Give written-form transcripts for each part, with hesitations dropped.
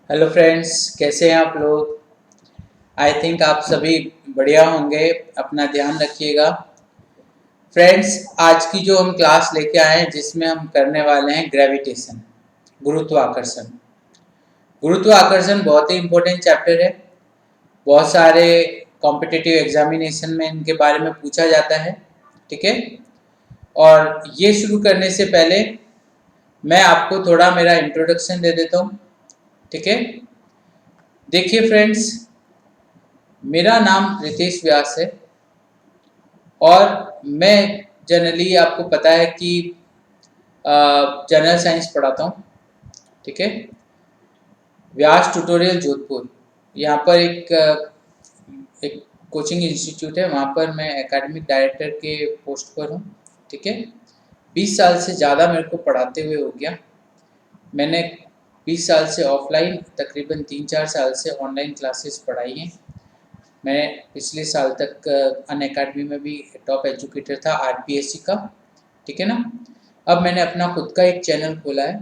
Hello friends, कैसे हैं आप लोग। आई थिंक आप सभी बढ़िया होंगे। अपना ध्यान रखिएगा। फ्रेंड्स, आज की जो हम क्लास लेके आए हैं जिसमें हम करने वाले हैं ग्रेविटेशन, गुरुत्वाकर्षण। गुरुत्वाकर्षण बहुत ही इम्पोर्टेंट चैप्टर है। बहुत सारे कॉम्पिटिटिव एग्जामिनेशन में इनके बारे में पूछा जाता है। ठीक है। और ये शुरू करने से पहले मैं आपको थोड़ा मेरा इंट्रोडक्शन दे देता हूँ। ठीक है। देखिए फ्रेंड्स, मेरा नाम रितेश व्यास है और मैं जनरली आपको पता है कि जनरल साइंस पढ़ाता हूँ। ठीक है। व्यास ट्यूटोरियल जोधपुर, यहाँ पर एक कोचिंग इंस्टीट्यूट है, वहाँ पर मैं एकेडमिक डायरेक्टर के पोस्ट पर हूँ। ठीक है। 20 साल से ज़्यादा मेरे को पढ़ाते हुए हो गया। मैंने 20 साल से ऑफलाइन, तकरीबन 3-4 साल से ऑनलाइन क्लासेस पढ़ाई हैं। मैं पिछले साल तक अनअकैडमी में भी टॉप एजुकेटर था आरपीएससी का। ठीक है ना। अब मैंने अपना खुद का एक चैनल खोला है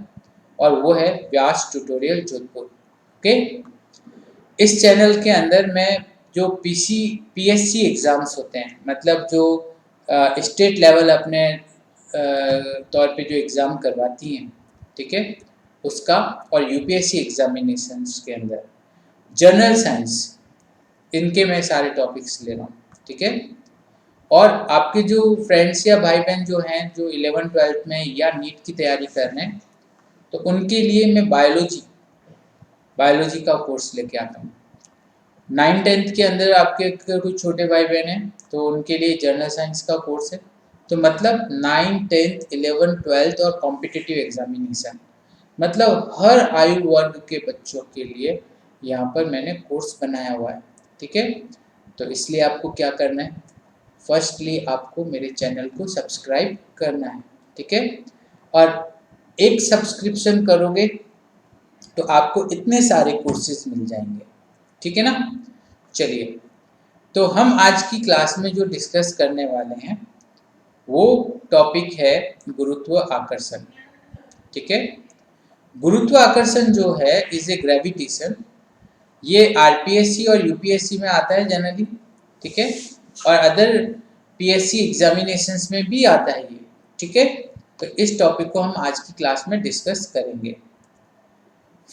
और वो है व्यास ट्यूटोरियल जोधपुर। ओके। इस चैनल के अंदर मैं जो पीएससी एग्ज़ाम्स होते हैं, मतलब जो स्टेट लेवल अपने तौर पे जो एग्ज़ाम करवाती हैं, ठीक है, उसका, और यूपीएससी एग्जामिनेशंस के अंदर जनरल साइंस, इनके मैं सारे टॉपिक्स ले रहा हूँ। ठीक है। और आपके जो फ्रेंड्स या भाई बहन जो हैं, जो 11th-12th में या नीट की तैयारी कर रहे हैं, तो उनके लिए मैं बायोलॉजी का कोर्स लेके आता हूँ। 9th-10th के अंदर आपके कुछ छोटे भाई बहन हैं तो उनके लिए जनरल साइंस का कोर्स है। तो मतलब 9th-10th 11th-12th और कॉम्पिटिटिव एग्जामिनेशन, मतलब हर आयु वर्ग के बच्चों के लिए यहाँ पर मैंने कोर्स बनाया हुआ है। ठीक है। तो इसलिए आपको क्या करना है, फर्स्टली आपको मेरे चैनल को सब्सक्राइब करना है। ठीक है। और एक सब्सक्रिप्शन करोगे तो आपको इतने सारे कोर्सेज मिल जाएंगे। ठीक है ना। चलिए, तो हम आज की क्लास में जो डिस्कस करने वाले हैं वो टॉपिक है गुरुत्व आकर्षण। ठीक है। गुरुत्व आकर्षण जो है इज ए ग्रेविटेशन। ये आरपीएससी और यूपीएससी में आता है जनरली। ठीक है। और अदर पीएससी एग्जामिनेशंस में भी आता है ये। ठीक है। तो इस टॉपिक को हम आज की क्लास में डिस्कस करेंगे।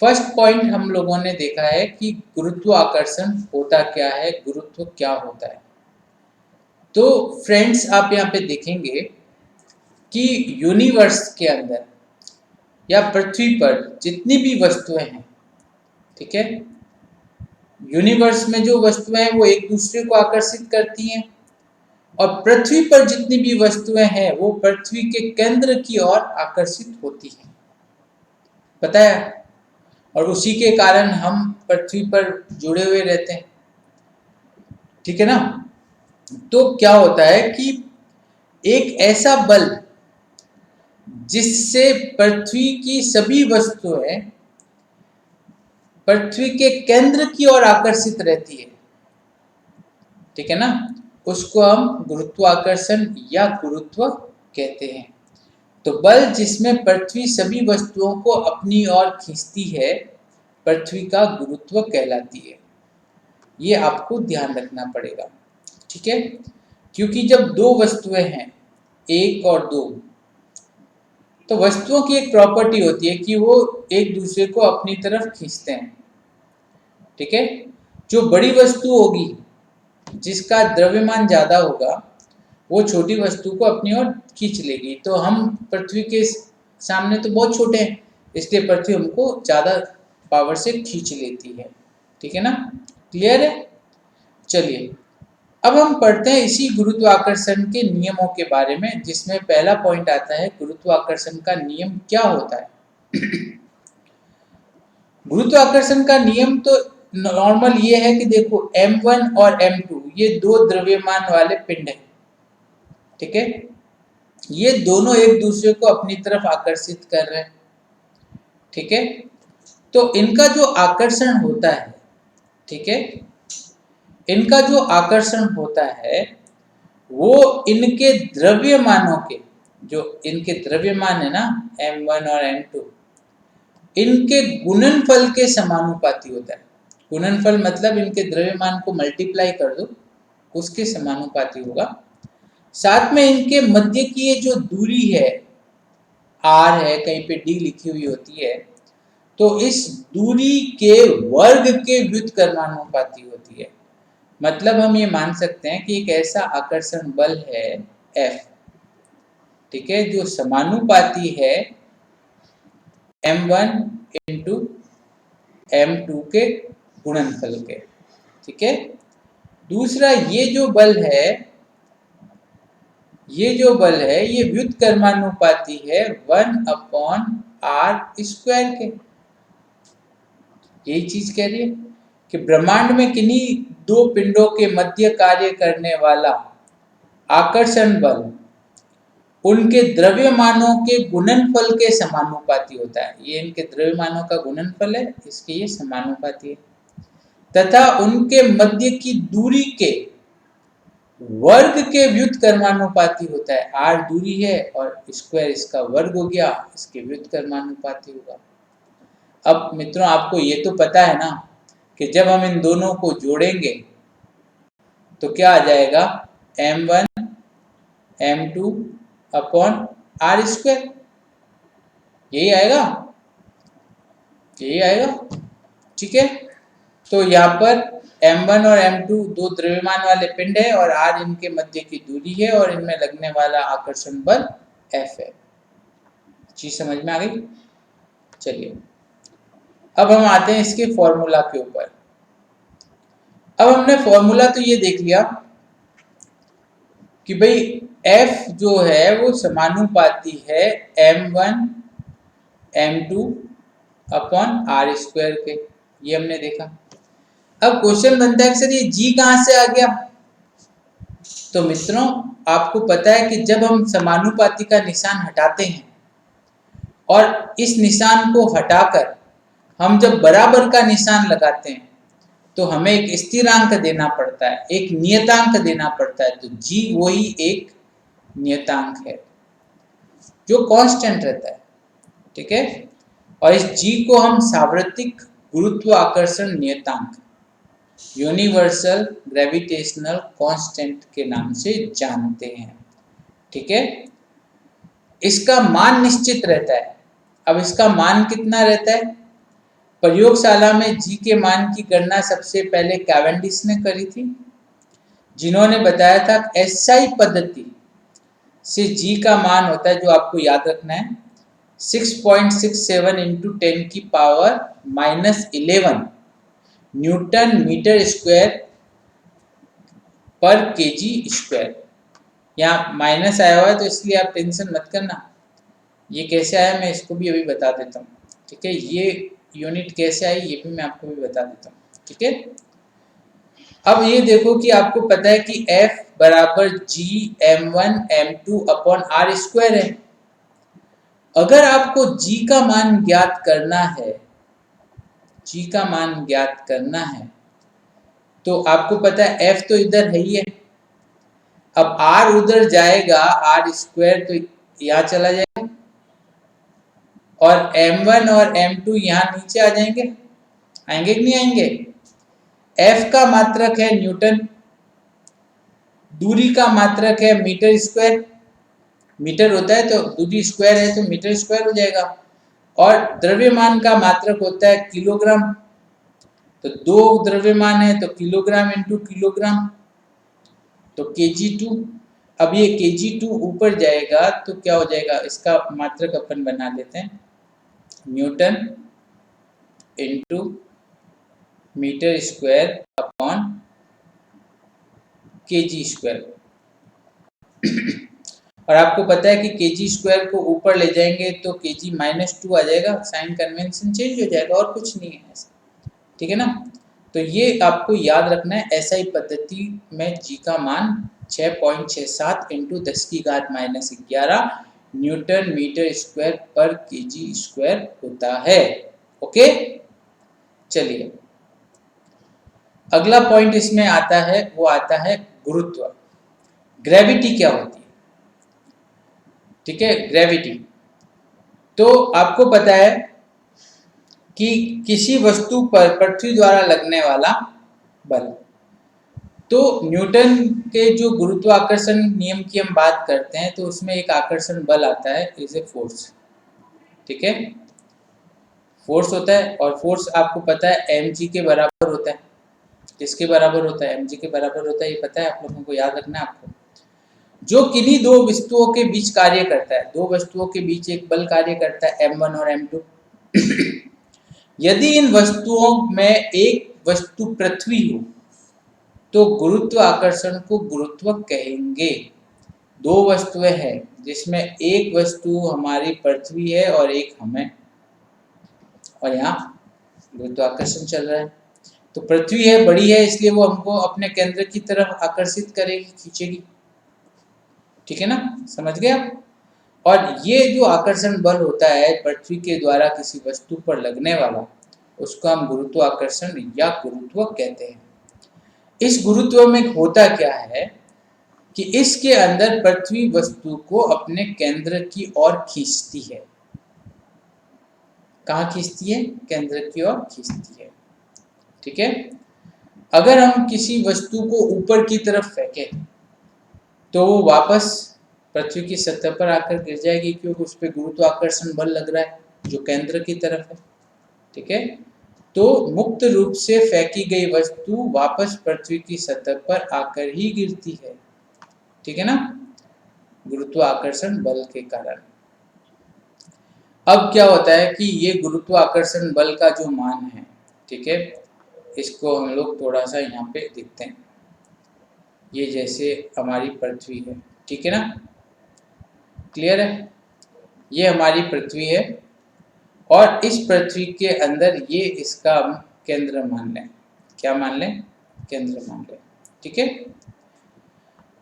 फर्स्ट पॉइंट हम लोगों ने देखा है कि गुरुत्वाकर्षण होता क्या है, गुरुत्व क्या होता है। तो फ्रेंड्स, आप यहाँ पे देखेंगे कि यूनिवर्स के अंदर या पृथ्वी पर जितनी भी वस्तुएं हैं, ठीक है, यूनिवर्स में जो वस्तुएं हैं वो एक दूसरे को आकर्षित करती हैं, और पृथ्वी पर जितनी भी वस्तुएं हैं वो पृथ्वी के केंद्र की ओर आकर्षित होती हैं। पता है। और उसी के कारण हम पृथ्वी पर जुड़े हुए रहते हैं। ठीक है ना। तो क्या होता है कि एक ऐसा बल जिससे पृथ्वी की सभी वस्तुएं पृथ्वी के केंद्र की ओर आकर्षित रहती है, ठीक है ना, उसको हम गुरुत्वाकर्षण या गुरुत्व कहते हैं। तो बल जिसमें पृथ्वी सभी वस्तुओं को अपनी ओर खींचती है, पृथ्वी का गुरुत्व कहलाती है। ये आपको ध्यान रखना पड़ेगा। ठीक है। क्योंकि जब दो वस्तुएं हैं, एक और दो, तो वस्तुओं की एक प्रॉपर्टी होती है कि वो एक दूसरे को अपनी तरफ खींचते हैं। ठीक है। जो बड़ी वस्तु होगी, जिसका द्रव्यमान ज़्यादा होगा, वो छोटी वस्तु को अपनी ओर खींच लेगी। तो हम पृथ्वी के सामने तो बहुत छोटे हैं, इसलिए पृथ्वी हमको ज़्यादा पावर से खींच लेती है। ठीक है ना। क्लियर है। चलिए, अब हम पढ़ते हैं इसी गुरुत्वाकर्षण के नियमों के बारे में, जिसमें पहला पॉइंट आता है गुरुत्वाकर्षण का नियम क्या होता है। गुरुत्वाकर्षण का नियम तो नॉर्मल ये है कि देखो, m1 और m2 ये दो द्रव्यमान वाले पिंड हैं। ठीक है। ये दोनों एक दूसरे को अपनी तरफ आकर्षित कर रहे हैं। ठीक है। तो इनका जो आकर्षण होता है, ठीक है, इनका जो आकर्षण होता है वो इनके द्रव्यमानों के, जो इनके द्रव्यमान है ना, m1 और m2, इनके गुणनफल के समानुपाती होता है। गुणनफल मतलब इनके द्रव्यमान को मल्टीप्लाई कर दो, उसके समानुपाती होगा। साथ में इनके मध्य की ये जो दूरी है r है, कहीं पे d लिखी हुई होती है, तो इस दूरी के वर्ग के व्युत्क्रमानुपाती होती है। मतलब हम ये मान सकते हैं कि एक ऐसा आकर्षण बल है F, ठीक है, जो समानुपाती है m1 इंटू m2 के गुणनफल के, ठीक है। दूसरा ये जो बल है, ये व्युत्क्रमानुपाती है 1/r² के। यही चीज कह रही है कि ब्रह्मांड में किन्हीं दो पिंडों के मध्य कार्य करने वाला आकर्षण बल उनके द्रव्यमानों के गुणनफल के समानुपाती होता है। ये इनके द्रव्यमानों का गुणनफल है, इसके ये समानुपाती है, तथा उनके मध्य की दूरी के वर्ग के व्युत्क्रमानुपाती होता है। r दूरी है और स्क्वायर इसका वर्ग हो गया, इसके व्युत्क्रमानुपाती होगा। अब मित्रों आपको ये तो पता है ना कि जब हम इन दोनों को जोड़ेंगे तो क्या आ जाएगा, m1 m2 अपॉन r², यही आएगा, यही आएगा, ठीक है। तो यहाँ पर m1 और m2 दो द्रव्यमान वाले पिंड है और r इनके मध्य की दूरी है और इनमें लगने वाला आकर्षण बल F है। चीज समझ में आ गई? चलिए अब हम आते हैं इसके फॉर्मूला के ऊपर। अब हमने फॉर्मूला तो ये देख लिया कि भाई F जो है वो समानुपाती है m1 m2 अपॉन r² के, ये हमने देखा। अब क्वेश्चन बनता है कि सर ये G कहाँ से आ गया? तो मित्रों आपको पता है कि जब हम समानुपाती का निशान हटाते हैं और इस निशान को हटाकर हम जब बराबर का निशान लगाते हैं तो हमें एक स्थिरांक देना पड़ता है, एक नियतांक देना पड़ता है। तो G वही एक नियतांक है जो कांस्टेंट रहता है, ठीक है। और इस G को हम सार्वत्रिक गुरुत्वाकर्षण नियतांक, यूनिवर्सल ग्रेविटेशनल कांस्टेंट के नाम से जानते हैं, ठीक है। इसका मान निश्चित रहता है। अब इसका मान कितना रहता है? प्रयोगशाला में G के मान की गणना सबसे पहले कैवेंडिश ने करी थी, जिन्होंने बताया था SI पद्धति से G का मान होता है, जो आपको याद रखना है, 6.67 इंटू 10 की पावर -11 न्यूटन मीटर स्क्वायर पर kg²। यहाँ माइनस आया हुआ है तो इसलिए आप टेंशन मत करना, ये कैसे आया मैं इसको भी अभी बता देता हूँ, ठीक है। ये यूनिट कैसे आई ये भी मैं आपको भी बता देता हूँ, ठीक है। अब ये देखो कि आपको पता है कि F बराबर G m1 m2 upon r² है। अगर आपको G का मान ज्ञात करना है, G का मान ज्ञात करना है, तो आपको पता है F तो इधर है ही है। अब R उधर जाएगा, r² तो यहाँ चला जाएगा और m1 और m2 यहाँ नीचे आ जाएंगे, आएंगे कि नहीं आएंगे? F का मात्रक है न्यूटन, दूरी का मात्रक है मीटर स्क्वायर, मीटर होता है तो दूरी स्क्वायर है तो मीटर स्क्वायर हो जाएगा, और द्रव्यमान का मात्रक होता है किलोग्राम, तो दो द्रव्यमान है तो किलोग्राम इंटू किलोग्राम, तो kg2। अब ये kg2 ऊपर जाएगा तो क्या हो जाएगा, इसका मात्रक अपन बना लेते हैं newton into metre square upon kg²। और आपको पता है कि kg² को ऊपर ले जाएंगे तो kg -2 आ जाएगा, साइन कन्वेंशन चेंज हो जाएगा और कुछ नहीं है ऐसा, ठीक है ना। तो ये आपको याद रखना है, SI पद्धति में G का मान 6.67 इंटू 10⁻11 न्यूटन मीटर स्क्वायर पर kg² होता है, ओके। चलिए अगला पॉइंट इसमें आता है, वो आता है गुरुत्व। ग्रेविटी क्या होती है, ठीक है, ग्रेविटी। तो आपको पता है कि किसी वस्तु पर पृथ्वी द्वारा लगने वाला बल। तो न्यूटन के जो गुरुत्वाकर्षण नियम की हम बात करते हैं तो उसमें एक आकर्षण बल आता है, इज ए फोर्स। ठीक है, फोर्स होता है, और फोर्स आपको पता है mg के बराबर होता है। किसके बराबर होता है? mg के बराबर होता है, ये पता है आप लोगों को, याद रखना है आपको। जो किन्हीं दो वस्तुओं के बीच कार्य करता है, दो वस्तुओं के बीच एक बल कार्य करता है m1 और m2। यदि इन वस्तुओं में एक वस्तु पृथ्वी हो तो गुरुत्व आकर्षण को गुरुत्व कहेंगे। दो वस्तुएं हैं जिसमें एक वस्तु हमारी पृथ्वी है और एक हमें, और यहाँ गुरुत्वाकर्षण चल रहा है। तो पृथ्वी है, बड़ी है, इसलिए वो हमको अपने केंद्र की तरफ आकर्षित करेगी, खींचेगी। ठीक है ना, समझ गए आप? और ये जो आकर्षण बल होता है पृथ्वी के द्वारा किसी वस्तु पर लगने वाला, उसको हम गुरुत्वाकर्षण या गुरुत्व कहते हैं। इस गुरुत्व में होता क्या है कि इसके अंदर पृथ्वी वस्तु को अपने केंद्र की ओर खींचती है। कहाँ खींचती है? केंद्र की ओर खींचती है। ठीक है, अगर हम किसी वस्तु को ऊपर की तरफ फेंकें तो वो वापस पृथ्वी की सतह पर आकर गिर जाएगी, क्योंकि उस पर गुरुत्वाकर्षण बल लग रहा है जो केंद्र की तरफ है। ठीक है, तो मुक्त रूप से फेंकी गई वस्तु वापस पृथ्वी की सतह पर आकर ही गिरती है। ठीक है ना, गुरुत्वाकर्षण बल के कारण। अब क्या होता है कि ये गुरुत्वाकर्षण बल का जो मान है, ठीक है, इसको हम लोग थोड़ा सा यहाँ पे देखते हैं। ये जैसे हमारी पृथ्वी है, ठीक है ना, क्लियर है? ये हमारी पृथ्वी है और इस पृथ्वी के अंदर ये इसका हम केंद्र मान लें। क्या मान लें? केंद्र मान लें। ठीक है,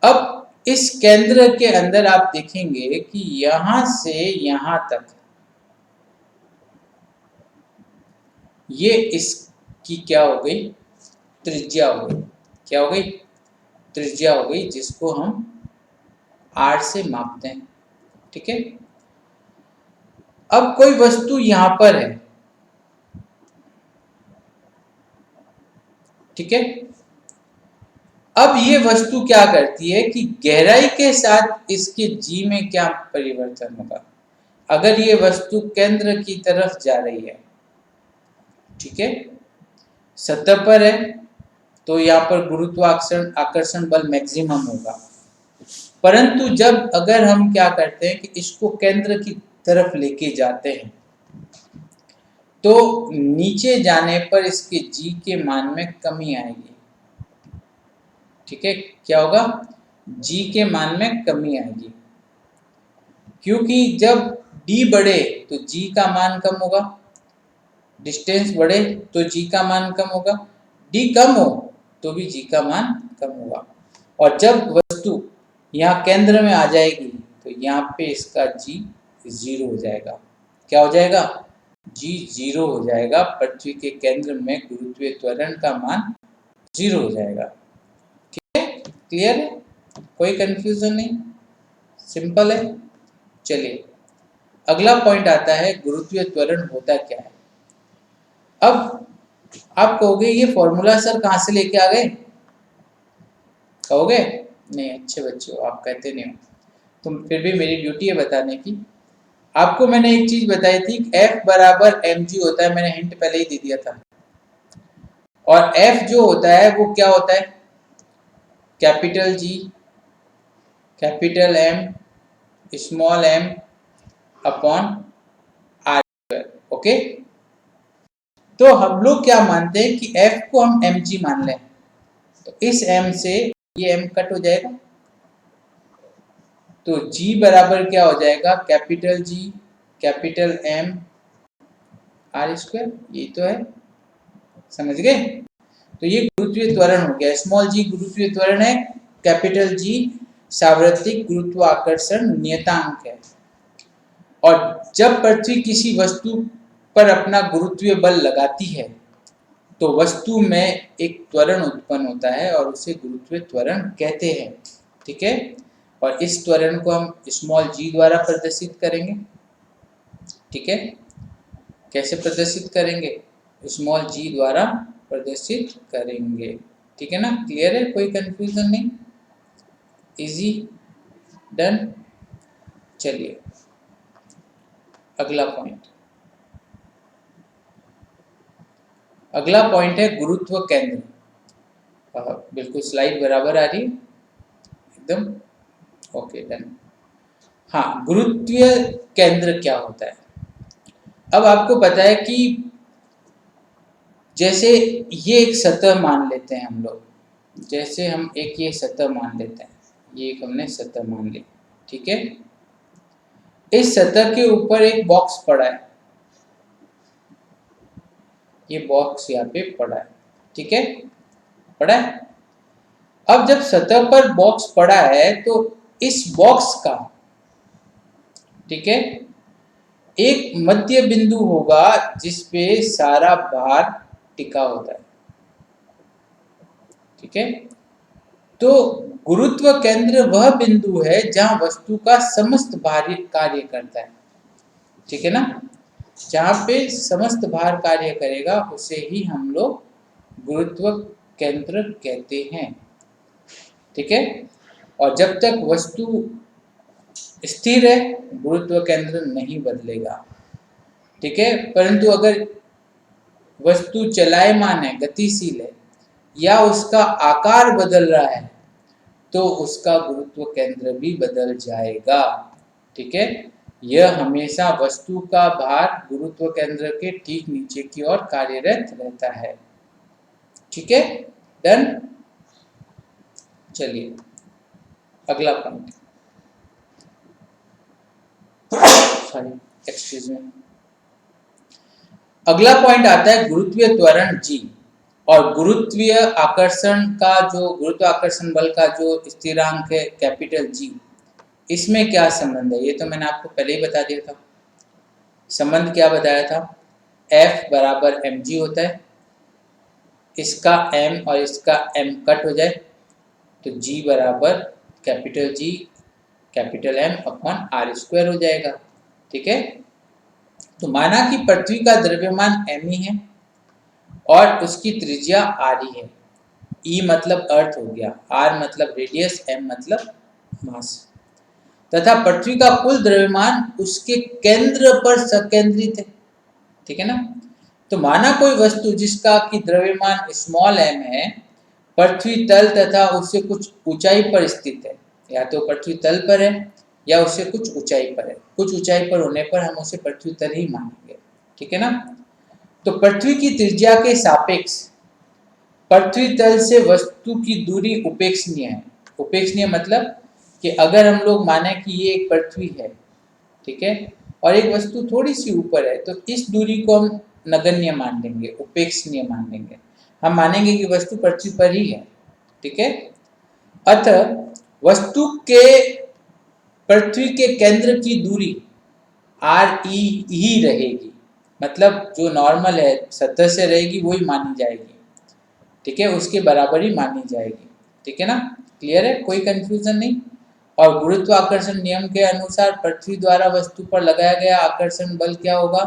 अब इस केंद्र के अंदर आप देखेंगे कि यहां से यहां तक ये इसकी क्या हो गई? त्रिज्या हो गई। क्या हो गई? त्रिज्या हो गई, जिसको हम r से मापते हैं। ठीक है, अब कोई वस्तु यहां पर है, ठीक है, अब ये वस्तु क्या करती है कि गहराई के साथ इसके g में क्या परिवर्तन होगा? अगर ये वस्तु केंद्र की तरफ जा रही है, ठीक है, सतह पर है, तो यहाँ पर गुरुत्वाकर्षण आकर्षण बल मैक्सिमम होगा। परंतु जब अगर हम क्या करते हैं कि इसको केंद्र की तरफ लेके जाते हैं तो नीचे जाने पर इसके g के मान में कमी आएगी। ठीक है, क्या होगा? g के मान में कमी आएगी, क्योंकि जब d बढ़े तो g का मान कम होगा, डिस्टेंस बढ़े तो g का मान कम होगा, d कम हो तो भी g का मान कम होगा। और जब वस्तु यहाँ केंद्र में आ जाएगी तो यहाँ पे इसका g 0 हो जाएगा। क्या हो जाएगा? g 0 हो जाएगा। पृथ्वी के केंद्र में गुरुत्वीय त्वरण का मान 0 हो जाएगा। ठीक है, क्लियर है? कोई कंफ्यूजन नहीं, सिंपल है। चलिए अगला पॉइंट आता है, गुरुत्वीय त्वरण होता क्या है। अब आप कहोगे ये फॉर्मूला सर कहाँ से लेके आ गए? कहोगे नहीं, अच्छे बच्चे हो आप, कहते नहीं हो, तुम फिर भी मेरी ड्यूटी है बताने की। आपको मैंने एक चीज बताई थी, F बराबर mg होता है, मैंने हिंट पहले ही दे दिया था। और F जो होता है वो क्या होता है? Capital G, capital M, small m upon r square. Okay, तो हम लोग क्या मानते हैं कि F को हम mg मान लें, तो इस m से ये m कट हो जाएगा, तो g बराबर क्या हो जाएगा? Capital G, capital M, r square. ये तो है, समझ गए? तो ये गुरुत्वीय त्वरण हो गया। स्मॉल g गुरुत्वीय त्वरण है, कैपिटल G सार्वत्रिक गुरुत्वाकर्षण नियतांक है। और जब पृथ्वी किसी वस्तु पर अपना गुरुत्वीय बल लगाती है तो वस्तु में एक त्वरण उत्पन्न होता है और उसे गुरुत्वीय त्वरण कहते हैं। ठीक है, और इस त्वरण को हम स्मॉल g द्वारा प्रदर्शित करेंगे। ठीक है, कैसे प्रदर्शित करेंगे? स्मॉल जी द्वारा प्रदर्शित करेंगे। ठीक है ना, क्लियर है, कोई कंफ्यूजन नहीं, इजी, डन। चलिए अगला पॉइंट, अगला पॉइंट है गुरुत्व केंद्र। बिल्कुल स्लाइड बराबर आ रही है एकदम, ओके डन। हाँ, गुरुत्वीय केंद्र क्या होता है? अब आपको पता है कि जैसे ये एक सतह मान लेते हैं हम लोग, जैसे हम एक ये सतह मान लेते हैं, ये एक हमने सतह मान ली, ठीक है। इस सतह के ऊपर एक बॉक्स पड़ा है, ये बॉक्स यहाँ पे पड़ा है, ठीक है, पड़ा है। अब जब सतह पर बॉक्स पड़ा है तो इस बॉक्स का, ठीक है, एक मध्य बिंदु होगा जिस पे सारा भार टिका होता है, ठीक है। तो गुरुत्व केंद्र वह बिंदु है जहां वस्तु का समस्त भार कार्य करता है, ठीक है ना। जहां पे समस्त भार कार्य करेगा उसे ही हम लोग गुरुत्व केंद्र कहते हैं, ठीक है। और जब तक वस्तु स्थिर है गुरुत्व केंद्र नहीं बदलेगा, ठीक है। परंतु अगर वस्तु चलायमान है, गतिशील है, या उसका आकार बदल रहा है तो उसका गुरुत्व केंद्र भी बदल जाएगा, ठीक है। यह हमेशा वस्तु का भार गुरुत्व केंद्र के ठीक नीचे की ओर कार्यरत रहता है, ठीक है, डन। चलिए अगला पॉइंट, सॉरी एक्सक्यूज मी, अगला पॉइंट आता है गुरुत्वीय त्वरण जी। और गुरुत्वीय आकर्षण का जो गुरुत्वाकर्षण बल का जो स्थिरांक है कैपिटल जी, इसमें क्या संबंध है? ये तो मैंने आपको पहले ही बता दिया था। संबंध क्या बताया था? F बराबर mg होता है, इसका m और इसका m कट हो जाए तो g बराबर capital G capital M upon r square हो जाएगा, ठीक है। तो माना कि पृथ्वी का द्रव्यमान m ही है और उसकी त्रिज्या r ही है। E मतलब अर्थ हो गया, r मतलब रेडियस, m मतलब मास, तथा पृथ्वी का कुल द्रव्यमान उसके केंद्र पर संकेंद्रित है, ठीक है ना। तो माना कोई वस्तु जिसका कि द्रव्यमान स्मॉल m है पृथ्वी तल तथा उससे कुछ ऊंचाई पर स्थित है, या तो पृथ्वी तल पर है या उससे कुछ ऊंचाई पर है, कुछ ऊंचाई पर होने पर हम उसे पृथ्वी तल ही मानेंगे, ठीक है ना। तो पृथ्वी की त्रिज्या के सापेक्ष पृथ्वी तल से वस्तु की दूरी उपेक्षणीय है। उपेक्षणीय मतलब कि अगर हम लोग माने कि ये एक पृथ्वी है, ठीक है, और एक वस्तु थोड़ी सी ऊपर है तो इस दूरी को हम नगण्य मान लेंगे, उपेक्षणीय मान लेंगे, हम मानेंगे कि वस्तु पृथ्वी पर ही है, ठीक है। अतः वस्तु के पृथ्वी के केंद्र की दूरी आर ई ही रहेगी, मतलब जो नॉर्मल है सतह से रहेगी वही मानी जाएगी, ठीक है, उसके बराबर ही मानी जाएगी, ठीक है ना, क्लियर है, कोई कंफ्यूजन नहीं। और गुरुत्वाकर्षण नियम के अनुसार पृथ्वी द्वारा वस्तु पर लगाया गया आकर्षण बल क्या होगा?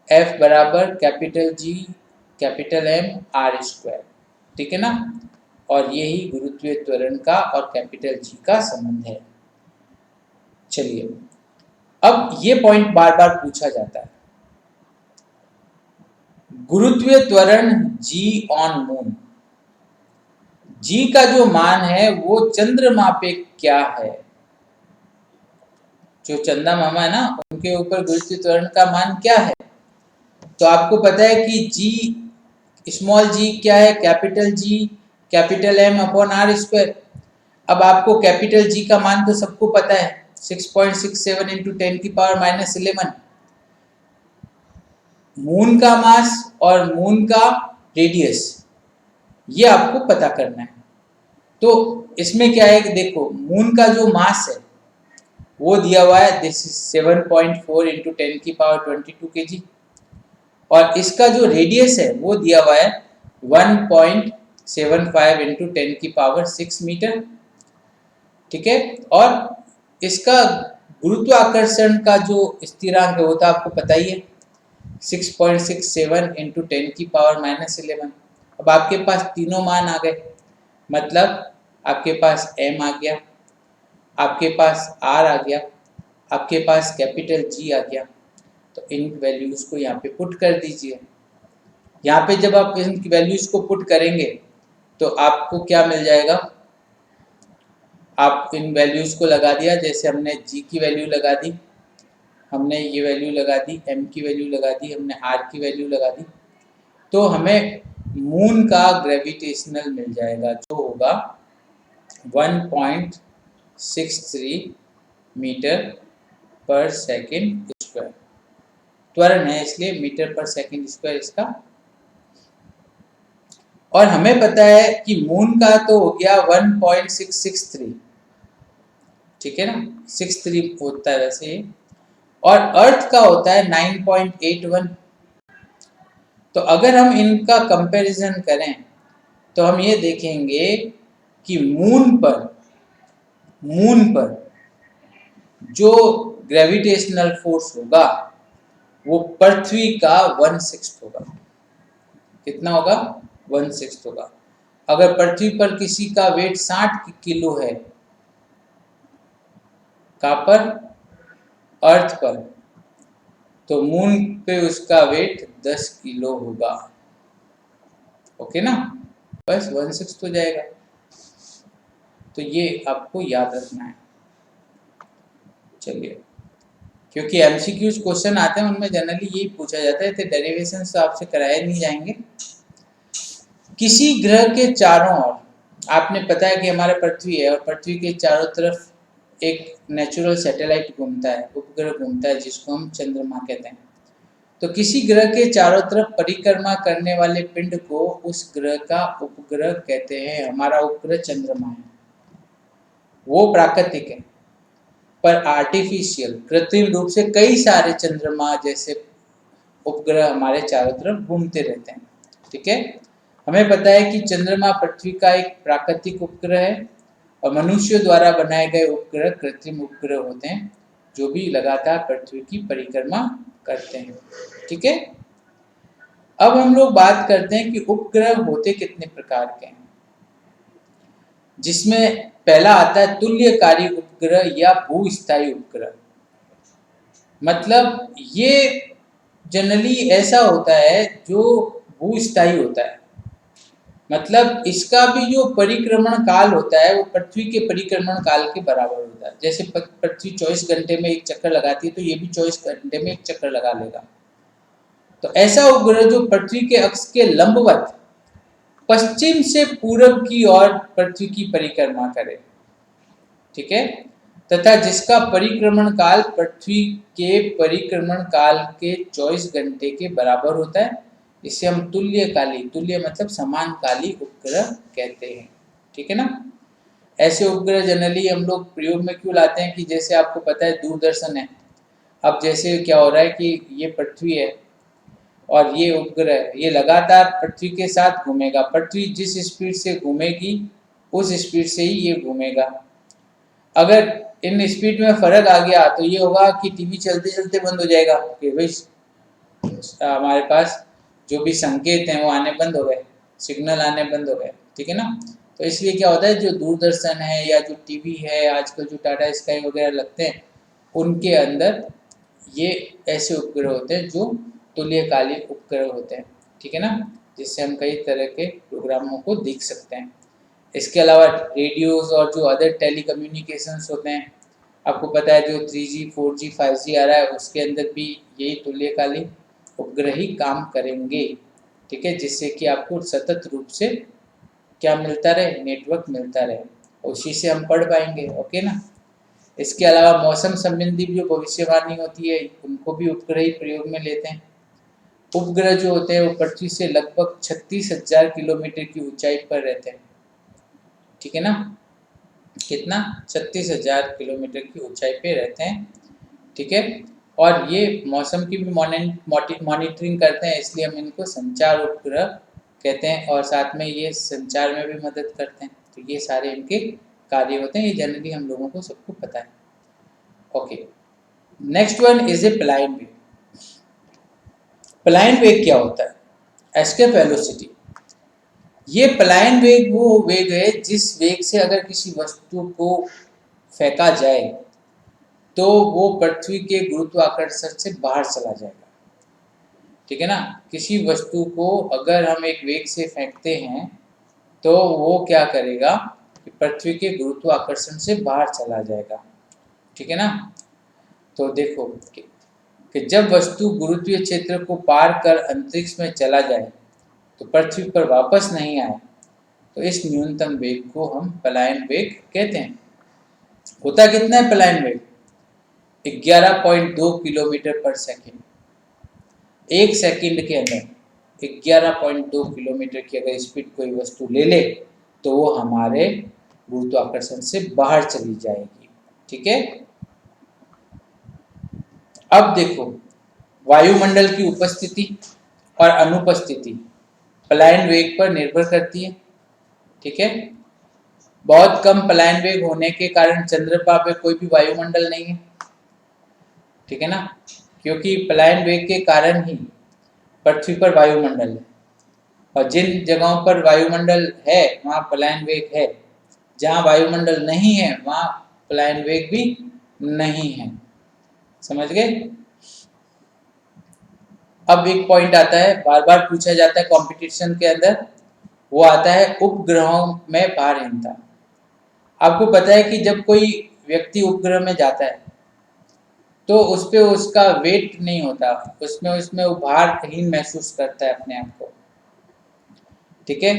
F बराबर capital G capital M R square, ठीक है ना। और यही गुरुत्वीय त्वरण का और कैपिटल G का संबंध है। चलिए अब ये पॉइंट बार बार पूछा जाता है, गुरुत्वीय त्वरण G ऑन मून, G का जो मान है वो चंद्रमा पे क्या है? जो चंदा मामा है ना उनके ऊपर गुरुत्वीय त्वरण का मान क्या है? तो आपको पता है कि G स्मॉल g क्या है? Capital G capital M upon R square. अब आपको कैपिटल G का मान तो सबको पता है 6.67 इंटू 10 की पावर -11। मून का मास और मून का रेडियस ये आपको पता करना है। तो इसमें क्या है कि देखो मून का जो मास है वो दिया हुआ है, दिस इज 7.4 इंटू 10 की पावर 22 kg, और इसका जो रेडियस है वो दिया हुआ है 1.75 इंटू 10 की पावर 6 मीटर, ठीक है। और इसका गुरुत्वाकर्षण का जो स्थिरांक है वो तो आपको पता ही है, 6.67 इंटू 10⁻11। अब आपके पास तीनों मान आ गए, मतलब आपके पास m आ गया, आपके पास r आ गया, आपके पास कैपिटल G आ गया। तो इन वैल्यूज़ को यहाँ पे पुट कर दीजिए। यहाँ पे जब आप इन वैल्यूज़ को पुट करेंगे तो आपको क्या मिल जाएगा, आप इन वैल्यूज़ को लगा दिया, जैसे हमने G की वैल्यू लगा दी, हमने ये वैल्यू लगा दी, m की वैल्यू लगा दी, हमने r की वैल्यू लगा दी, तो हमें मून का ग्रेविटेशनल मिल जाएगा जो होगा 1.63 मीटर पर सेकेंड स्क्वायर। त्वरण है इसलिए मीटर पर सेकेंड स्क्वायर इसका। और हमें पता है कि मून का तो हो गया 1.663, ठीक है ना, 63 होता है वैसे ये, और अर्थ का होता है 9.81। तो अगर हम इनका कंपैरिजन करें तो हम ये देखेंगे कि मून पर जो ग्रेविटेशनल फोर्स होगा वो पृथ्वी का 1/6 होगा। कितना होगा? 1/6 होगा। अगर पृथ्वी पर किसी का वेट 60 किलो है, कहाँ पर? अर्थ पर, तो मून पे उसका वेट 10 किलो होगा। ओके ना, बस 1/6 हो जाएगा। तो ये आपको याद रखना है। चलिए, क्योंकि एमसीक्यूज क्वेश्चन आते हैं उनमें जनरली यही पूछा जाता है, तो डेरिवेशंस तो आपसे कराए नहीं जाएंगे। किसी ग्रह के चारों ओर, आपने पता है कि हमारा पृथ्वी है और पृथ्वी के चारों तरफ एक नेचुरल सैटेलाइट घूमता है, उपग्रह घूमता है, जिसको हम चंद्रमा कहते हैं। तो किसी ग्रह के चारों तरफ परिक्रमा करने वाले पिंड को उस ग्रह का उपग्रह कहते हैं। हमारा उपग्रह चंद्रमा है, वो प्राकृतिक है, पर आर्टिफिशियल कृत्रिम रूप से कई सारे चंद्रमा जैसे उपग्रह हमारे चारों तरफ घूमते रहते हैं। ठीक है, हमें पता है कि चंद्रमा पृथ्वी का एक प्राकृतिक उपग्रह है और मनुष्यों द्वारा बनाए गए उपग्रह कृत्रिम उपग्रह होते हैं जो भी लगातार पृथ्वी की परिक्रमा करते हैं। ठीक है, अब हम लोग बात करते हैं कि उपग्रह होते कितने प्रकार के हैं, जिसमें पहला आता है तुल्यकारी उपग्रह या भूस्थायी उपग्रह। मतलब ये जनरली ऐसा होता है जो भूस्थायी होता है, मतलब इसका भी जो परिक्रमण काल होता है वो पृथ्वी के परिक्रमण काल के बराबर होता है। जैसे पृथ्वी 24 घंटे में एक चक्कर लगाती है तो ये भी 24 घंटे में एक चक्कर लगा लेगा। तो ऐसा उपग्रह जो पृथ्वी के अक्ष के लंबवत पश्चिम से पूर्व की ओर पृथ्वी की परिक्रमा करे, ठीक है, तथा जिसका परिक्रमण काल पृथ्वी के परिक्रमण काल के 24 घंटे के बराबर होता है, इसे हम तुल्यकाली, तुल्य मतलब समानकाली उपग्रह कहते हैं। ठीक है ना। ऐसे उपग्रह जनरली हम लोग प्रयोग में क्यों लाते हैं कि जैसे आपको पता है दूरदर्शन है, अब जैसे क्या हो रहा है कि ये पृथ्वी है और ये उपग्रह, ये लगातार पृथ्वी के साथ घूमेगा, पृथ्वी जिस स्पीड से घूमेगी उस स्पीड से ही ये घूमेगा। अगर इन स्पीड में फर्क आ गया तो ये होगा कि टीवी चलते चलते बंद हो जाएगा कि भाई हमारे पास जो भी संकेत हैं वो आने बंद हो गए, सिग्नल आने बंद हो गए। ठीक है ना। तो इसलिए क्या होता है, जो दूरदर्शन है या जो टीवी है, आजकल जो टाटा स्काई वगैरह लगते हैं, उनके अंदर ये ऐसे उपग्रह होते हैं जो तुल्यकालिक उपग्रह होते हैं। ठीक है ना, जिससे हम कई तरह के प्रोग्रामों को देख सकते हैं। इसके अलावा रेडियोज और जो अदर टेलीकम्युनिकेशंस होते हैं, आपको पता है जो 3G 4G 5G आ रहा है उसके अंदर भी यही तुल्यकालिक उपग्रह ही काम करेंगे। ठीक है, जिससे कि आपको सतत रूप से क्या मिलता रहे, नेटवर्क मिलता रहे, उसी से हम पढ़ पाएंगे। ओके ना। इसके अलावा मौसम संबंधी जो भविष्यवाणी होती है उनको भी उपग्रह ही प्रयोग में लेते हैं। उपग्रह जो होते हैं वो पृथ्वी से लगभग 36,000 किलोमीटर की ऊंचाई पर रहते हैं। ठीक है ना, कितना? 36,000 किलोमीटर की ऊंचाई पे रहते हैं। ठीक है, और ये मौसम की भी मॉनिटरिंग करते हैं, इसलिए हम इनको संचार उपग्रह कहते हैं और साथ में ये संचार में भी मदद करते हैं। तो ये सारे इनके कार्य होते हैं, ये जनरली हम लोगों को सबको पता है। Okay, next one is a plane wave. Plane वेग क्या होता है? Escape velocity. ये प्लाइन वेग वो वेग है जिस वेग से अगर किसी वस्तु को फेंका जाए तो वो पृथ्वी के गुरुत्वाकर्षण से बाहर चला जाएगा। ठीक है ना? किसी वस्तु को अगर हम एक वेग से फेंकते हैं तो वो क्या करेगा कि पृथ्वी के गुरुत्वाकर्षण से बाहर चला जाएगा। ठीक है ना? तो देखो कि जब वस्तु गुरुत्वीय क्षेत्र को पार कर अंतरिक्ष में चला जाए तो पृथ्वी पर वापस नहीं आए तो इस न्यूनतम वेग को हम पलायन वेग कहते हैं। होता कितना है पलायन वेग? 11.2 किलोमीटर पर सेकेंड। एक सेकंड के अंदर 11.2 किलोमीटर की अगर स्पीड कोई वस्तु ले ले तो वो हमारे गुरुत्वाकर्षण से बाहर चली जाएगी। ठीक है? अब देखो, वायुमंडल की उपस्थिति और अनुपस्थिति पलायन वेग पर निर्भर करती है। ठीक है? बहुत कम पलायन वेग होने के कारण चंद्रमा पे कोई भी वायुमंडल नहीं है। ठीक है ना? क्योंकि पलायन वेग के कारण ही पृथ्वी पर वायुमंडल है, और जिन जगहों पर वायुमंडल है वहाँ पलायन वेग है, जहाँ वायुमंडल नहीं है वहाँ पलायन वेग भी नहीं है। समझ गए? अब एक पॉइंट आता है, बार बार पूछा जाता है कंपटीशन के अंदर, वो आता है उपग्रहों में भारहीनता। आपको पता है कि जब कोई व्यक्ति उपग्रह में जाता है तो उस पर उसका वेट नहीं होता, उसमें वो भारहीन महसूस करता है अपने आप को। ठीक है?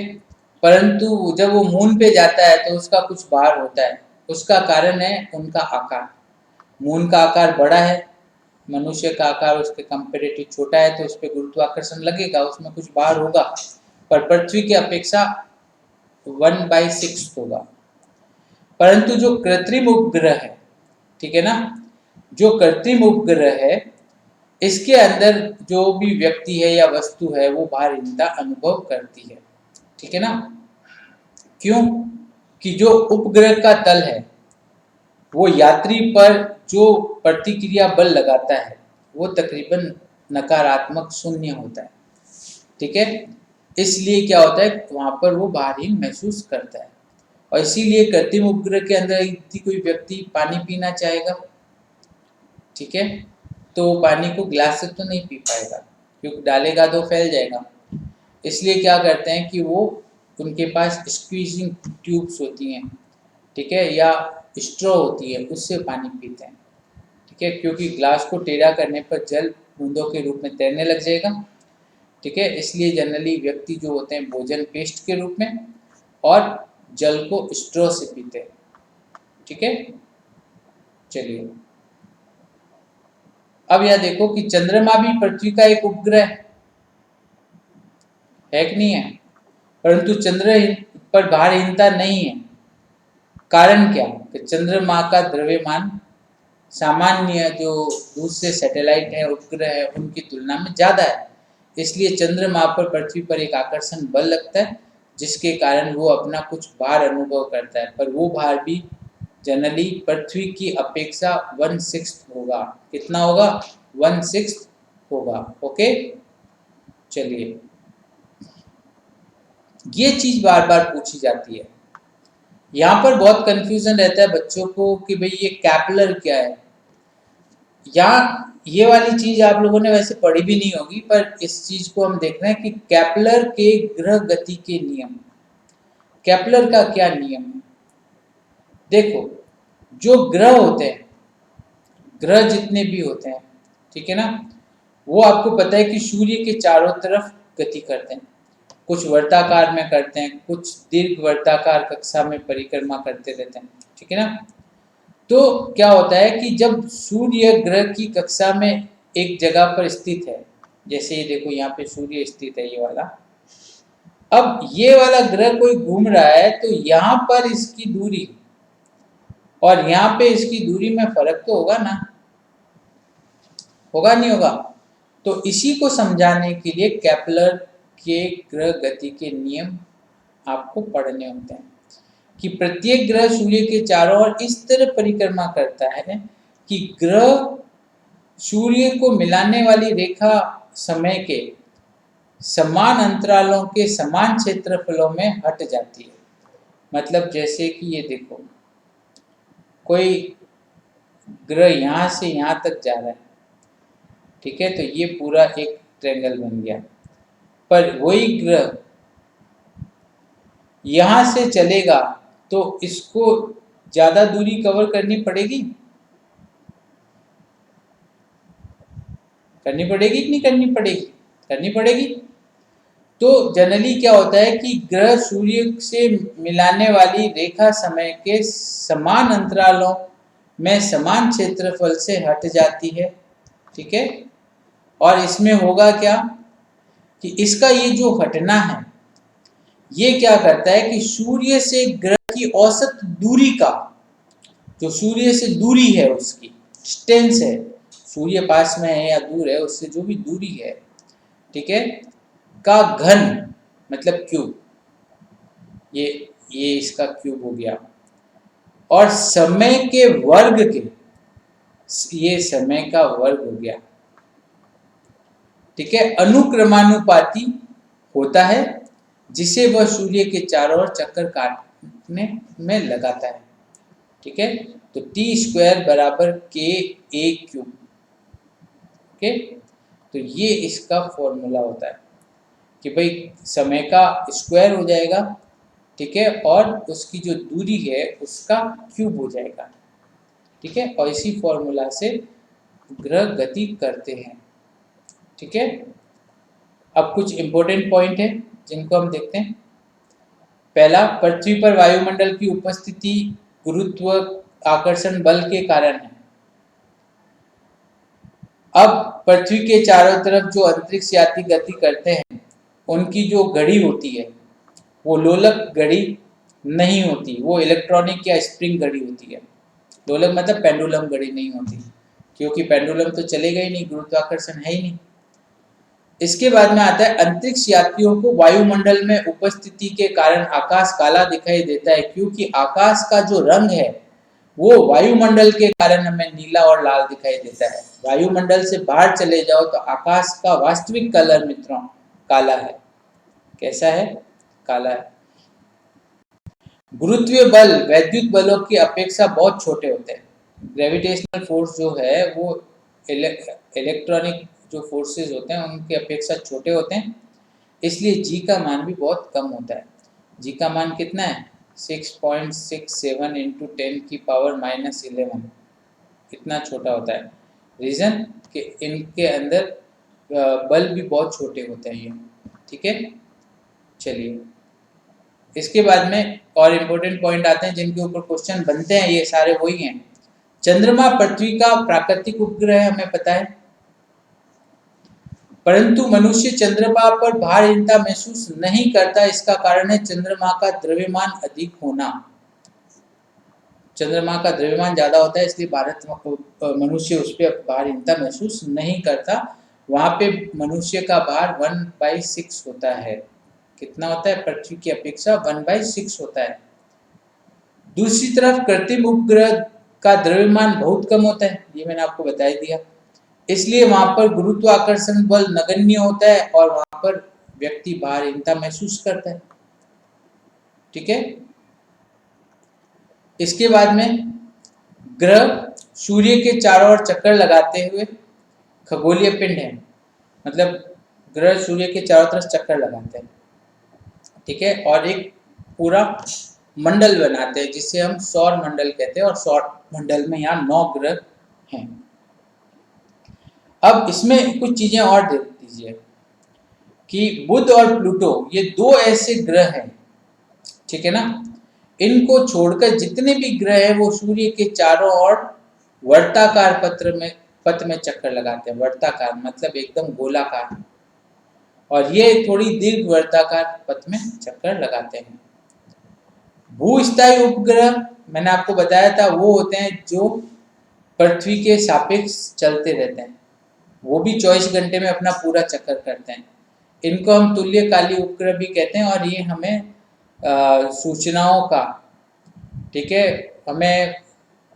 परंतु जब वो मून पे जाता है तो उसका कुछ भार होता है। उसका कारण है उनका आकार। मून का आकार बड़ा है, मनुष्य का आकार उसके कंपेरेटिव छोटा है, तो उस पर गुरुत्वाकर्षण लगेगा, उसमें कुछ भार होगा, पर पृथ्वी की अपेक्षा 1/6 होगा। परंतु जो कृत्रिम उपग्रह है, ठीक है ना, जो कृत्रिम उपग्रह है इसके अंदर जो भी व्यक्ति है या वस्तु है वो भारहीनता अनुभव करती है। ठीक है ना? क्यों? कि जो उपग्रह का तल है वो यात्री पर जो प्रतिक्रिया बल लगाता है वो तकरीबन नकारात्मक शून्य होता है। ठीक है? इसलिए क्या होता है, वहां पर वो भारहीन महसूस करता है, और इसीलिए कृत्रिम उपग्रह के अंदर यदि कोई व्यक्ति पानी पीना चाहेगा, ठीक है, तो पानी को ग्लास से तो नहीं पी पाएगा, क्योंकि डालेगा तो फैल जाएगा। इसलिए क्या करते हैं कि वो उनके पास स्क्वीजिंग ट्यूब्स होती हैं, ठीक है, या स्ट्रॉ होती है, उससे पानी पीते हैं। ठीक है? क्योंकि ग्लास को टेढ़ा करने पर जल बूंदों के रूप में तैरने लग जाएगा। ठीक है? इसलिए जनरली व्यक्ति जो होते हैं भोजन पेस्ट के रूप में और जल को स्ट्रॉ से पीते हैं। ठीक है? चलिए, अब यह देखो कि चंद्रमा भी पृथ्वी का एक उपग्रह है कि नहीं है, परंतु चंद्र पर भारहीनता नहीं है। कारण क्या? कि चंद्रमा का द्रव्यमान सामान्य जो दूसरे सैटेलाइट है, उपग्रह है, उनकी तुलना में ज़्यादा है। इसलिए चंद्रमा पर पृथ्वी पर एक आकर्षण बल लगता है जिसके कारण वो अपना कुछ भार अनुभव करता है, पर वो भार भी जनरली पृथ्वी की अपेक्षा 1/6 होगा। कितना होगा? 1/6 होगा। ओके, चलिए, ये चीज बार बार पूछी जाती है। यहाँ पर बहुत कंफ्यूजन रहता है बच्चों को कि भाई ये कैपलर क्या है। यहाँ ये वाली चीज आप लोगों ने वैसे पढ़ी भी नहीं होगी, पर इस चीज को हम देख रहे हैं कि कैपलर के ग्रह गति के नियम। कैपलर का क्या नियम है? देखो, जो ग्रह होते हैं, ग्रह जितने भी होते हैं, ठीक है ना, वो आपको पता है कि सूर्य के चारों तरफ गति करते हैं। कुछ वर्ताकार में करते हैं, कुछ दीर्घ वर्ताकार कक्षा में परिक्रमा करते रहते हैं। ठीक है ना? तो क्या होता है कि जब सूर्य ग्रह की कक्षा में एक जगह पर स्थित है, जैसे ये देखो यहाँ पे सूर्य स्थित है, ये वाला, अब ये वाला ग्रह कोई घूम रहा है तो यहाँ पर इसकी दूरी और यहाँ पे इसकी दूरी में फर्क तो होगा ना, होगा नहीं होगा? तो इसी को समझाने के लिए केपलर के ग्रह गति के नियम आपको पढ़ने होते हैं कि प्रत्येक ग्रह सूर्य के चारों ओर इस तरह परिक्रमा करता है कि ग्रह सूर्य को मिलाने वाली रेखा समय के समान अंतरालों के समान क्षेत्रफलों में हट जाती है। मतलब जैसे कि ये देखो, कोई ग्रह यहाँ से यहाँ तक जा रहा है, ठीक है, तो ये पूरा एक ट्रायंगल बन गया। पर वही ग्रह यहाँ से चलेगा तो इसको ज़्यादा दूरी कवर करनी पड़ेगी कि नहीं करनी पड़ेगी? करनी पड़ेगी। तो जनरली क्या होता है कि ग्रह सूर्य से मिलाने वाली रेखा समय के समान अंतरालों में समान क्षेत्रफल से हट जाती है, ठीक है। और इसमें होगा क्या कि इसका ये जो हटना है, ये क्या करता है कि सूर्य से ग्रह की औसत दूरी का, जो सूर्य से दूरी है उसकी डिस्टेंस है, सूर्य पास में है या दूर है, उससे जो भी दूरी है, ठीक है, का घन मतलब क्यूब, ये इसका क्यूब हो गया। और समय के वर्ग के, ये समय का वर्ग हो गया, ठीक है, अनुक्रमानुपाती होता है, जिसे वह सूर्य के चारों ओर चक्कर काटने में लगाता है, ठीक है। तो टी स्क्वायर बराबर के ए क्यूब, ओके। तो ये इसका फॉर्मूला होता है कि भाई समय का स्क्वायर हो जाएगा, ठीक है, और उसकी जो दूरी है उसका क्यूब हो जाएगा, ठीक है। और इसी फॉर्मूला से ग्रह गति करते हैं, ठीक है। अब कुछ इंपॉर्टेंट पॉइंट है जिनको हम देखते हैं। पहला, पृथ्वी पर वायुमंडल की उपस्थिति गुरुत्व आकर्षण बल के कारण है। अब पृथ्वी के चारों तरफ जो अंतरिक्ष यात्री गति करते हैं, उनकी जो घड़ी होती है वो लोलक घड़ी नहीं होती, वो इलेक्ट्रॉनिक या स्प्रिंग घड़ी होती है। लोलक मतलब पेंडुलम घड़ी नहीं होती, क्योंकि पेंडुलम तो चलेगा ही नहीं, गुरुत्वाकर्षण है ही नहीं। इसके बाद में आता है, अंतरिक्ष यात्रियों को वायुमंडल में उपस्थिति के कारण आकाश काला दिखाई देता है, क्योंकि आकाश का जो रंग है वो वायुमंडल के कारण हमें नीला और लाल दिखाई देता है। वायुमंडल से बाहर चले जाओ तो आकाश का वास्तविक कलर मित्रों काला है। कैसा है? काला है। गुरुत्वीय बल वैद्युत बलों की अपेक्षा बहुत छोटे होते हैं। ग्रेविटेशनल फोर्स जो है वो इलेक्ट्रॉनिक जो फोर्सेस होते हैं उनकी अपेक्षा छोटे होते हैं, इसलिए जी का मान भी बहुत कम होता है। जी का मान कितना है? 6.67 इंटू 10⁻⁻11, इतना छोटा होता है। रीज़न कि इनके अंदर बल भी बहुत छोटे होते हैं ये, ठीक है। चलिए, इसके बाद में और इम्पोर्टेंट पॉइंट आते हैं जिनके ऊपर क्वेश्चन बनते हैं, ये सारे वही हैं। चंद्रमा पृथ्वी का प्राकृतिक उपग्रह है, हमें पता है, परंतु मनुष्य चंद्रमा पर भारहीनता महसूस नहीं करता। इसका कारण है चंद्रमा का द्रव्यमान अधिक होना। चंद्रमा का द्रव्यमान ज्यादा होता है, इसलिए मनुष्य उस पर भारहीनता महसूस नहीं करता। वहां पे मनुष्य का भार 1/6 होता है। कितना होता है? पृथ्वी की अपेक्षा 1/6 होता है। दूसरी तरफ कृत्रिम उपग्रह का द्रव्यमान बहुत कम होता है, ये मैंने आपको बता ही दिया, इसलिए वहां पर गुरुत्वाकर्षण बल नगण्य होता है और वहां पर व्यक्ति भारहीनता महसूस करता है, ठीक है। इसके बाद में ग्रह सूर्य के चारों ओर चक्कर लगाते हुए खगोलीय पिंड है, मतलब ग्रह सूर्य के चारों तरफ चक्कर लगाते हैं, ठीक है, और एक पूरा मंडल बनाते हैं जिसे हम सौर मंडल कहते हैं। और सौर मंडल में यहाँ 9 ग्रह हैं। अब इसमें कुछ चीजें और देख दीजिए कि बुध और प्लूटो ये 2 ऐसे ग्रह हैं, ठीक है ना। इनको छोड़कर जितने भी ग्रह हैं वो सूर्य के चारों ओर वर्ताकार पथ में चक्कर लगाते हैं। वर्ताकार मतलब एकदम गोलाकार, और ये थोड़ी दीर्घ वर्ताकार पथ में चक्कर लगाते हैं। भूस्थायी उपग्रह मैंने आपको बताया था, वो होते हैं जो पृथ्वी के सापेक्ष चलते रहते हैं, वो भी 24 घंटे में अपना पूरा चक्कर करते हैं। इनको हम तुल्यकालिक उपग्रह भी कहते हैं, और ये हमें सूचनाओं का, ठीक है, हमें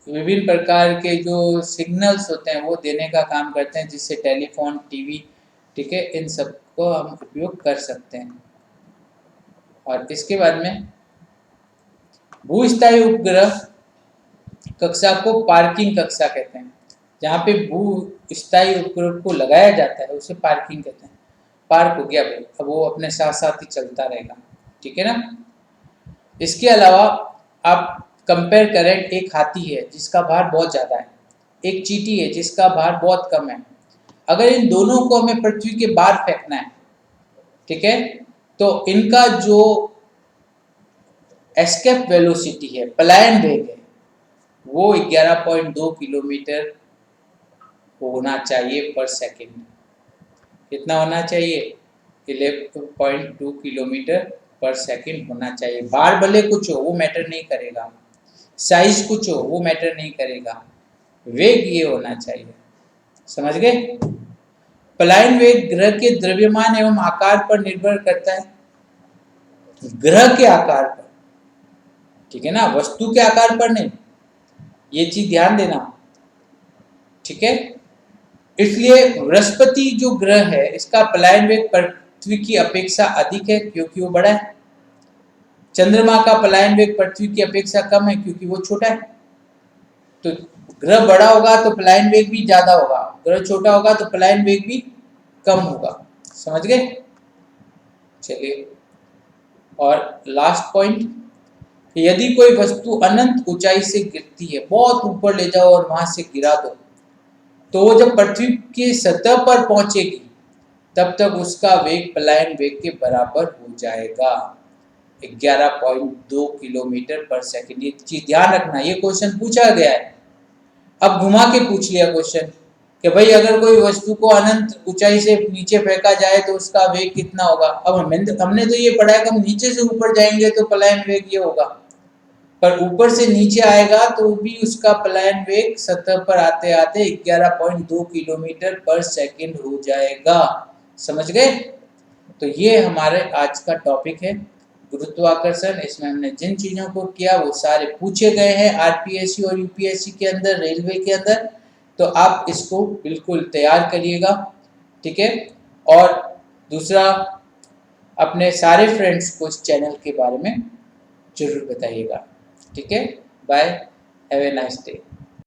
विभिन्न प्रकार के जो सिग्नल्स होते हैं वो देने का काम करते हैं, जिससे टेलीफोन, टीवी, ठीक है, इन सब को हम उपयोग कर सकते हैं। और इसके बाद में भूस्थायी उपग्रह कक्षा को पार्किंग कक्षा कहते हैं। जहाँ पे भूस्थायी उपग्रह को लगाया जाता है उसे पार्किंग कहते हैं। पार्क हो गया भाई, अब वो अपने साथ साथ ही चलता रहेगा, ठीक है ना। इसके अलावा आप कंपेयर करें, एक हाथी है जिसका भार बहुत ज़्यादा है, एक चींटी है जिसका भार बहुत कम है। अगर इन दोनों को हमें पृथ्वी के बाहर फेंकना है, ठीक है, तो इनका जो एस्केप वेलोसिटी है, पलायन वेग है, वो 11.2 किलोमीटर होना चाहिए पर सेकंड। कितना होना चाहिए? 11.2 किलोमीटर पर सेकंड होना चाहिए। भार भले कुछ हो वो मैटर नहीं करेगा, साइज कुछ हो वो मैटर नहीं करेगा, वेग ये होना चाहिए। समझ गए? पलायन वेग ग्रह के द्रव्यमान एवं आकार पर निर्भर करता है। ग्रह के आकार पर, ठीक है ना, वस्तु के आकार पर नहीं, ये चीज ध्यान देना, ठीक है। इसलिए बृहस्पति जो ग्रह है इसका पलायन वेग पृथ्वी की अपेक्षा अधिक है क्योंकि वो बड़ा है। चंद्रमा का पलायन वेग पृथ्वी की अपेक्षा कम है क्योंकि वो छोटा है। तो ग्रह बड़ा होगा तो पलायन वेग भी ज्यादा होगा, ग्रह छोटा होगा तो पलायन वेग भी कम होगा। समझ गए? चलिए, और लास्ट पॉइंट, यदि कोई वस्तु अनंत ऊंचाई से गिरती है, बहुत ऊपर ले जाओ और वहां से गिरा दो, तो वो जब पृथ्वी की सतह पर पहुंचेगी तब तक उसका वेग पलायन वेग के बराबर हो जाएगा, 11.2 किलोमीटर पर सेकंड। ये चीज ध्यान रखना, ये क्वेश्चन पूछा गया है। अब घुमा के पूछ लिया क्वेश्चन कि भाई अगर कोई वस्तु को अनंत ऊंचाई से नीचे फेंका जाए तो उसका वेग कितना होगा। अब हमने तो ये पढ़ा है कि हम नीचे से ऊपर जाएंगे तो पलायन वेग ये होगा, पर ऊपर से नीचे आएगा तो भी उसका पलायन वेग सतह पर आते आते 11.2 किलोमीटर पर सेकंड हो जाएगा। समझ गए? तो ये हमारे आज का टॉपिक है गुरुत्वाकर्षण। इसमें हमने जिन चीजों को किया वो सारे पूछे गए हैं आरपीएससी और यूपीएससी के अंदर, रेलवे के अंदर। तो आप इसको बिल्कुल तैयार करिएगा, ठीक है। और दूसरा, अपने सारे फ्रेंड्स को इस चैनल के बारे में जरूर बताइएगा, ठीक है। Bye, have a nice day.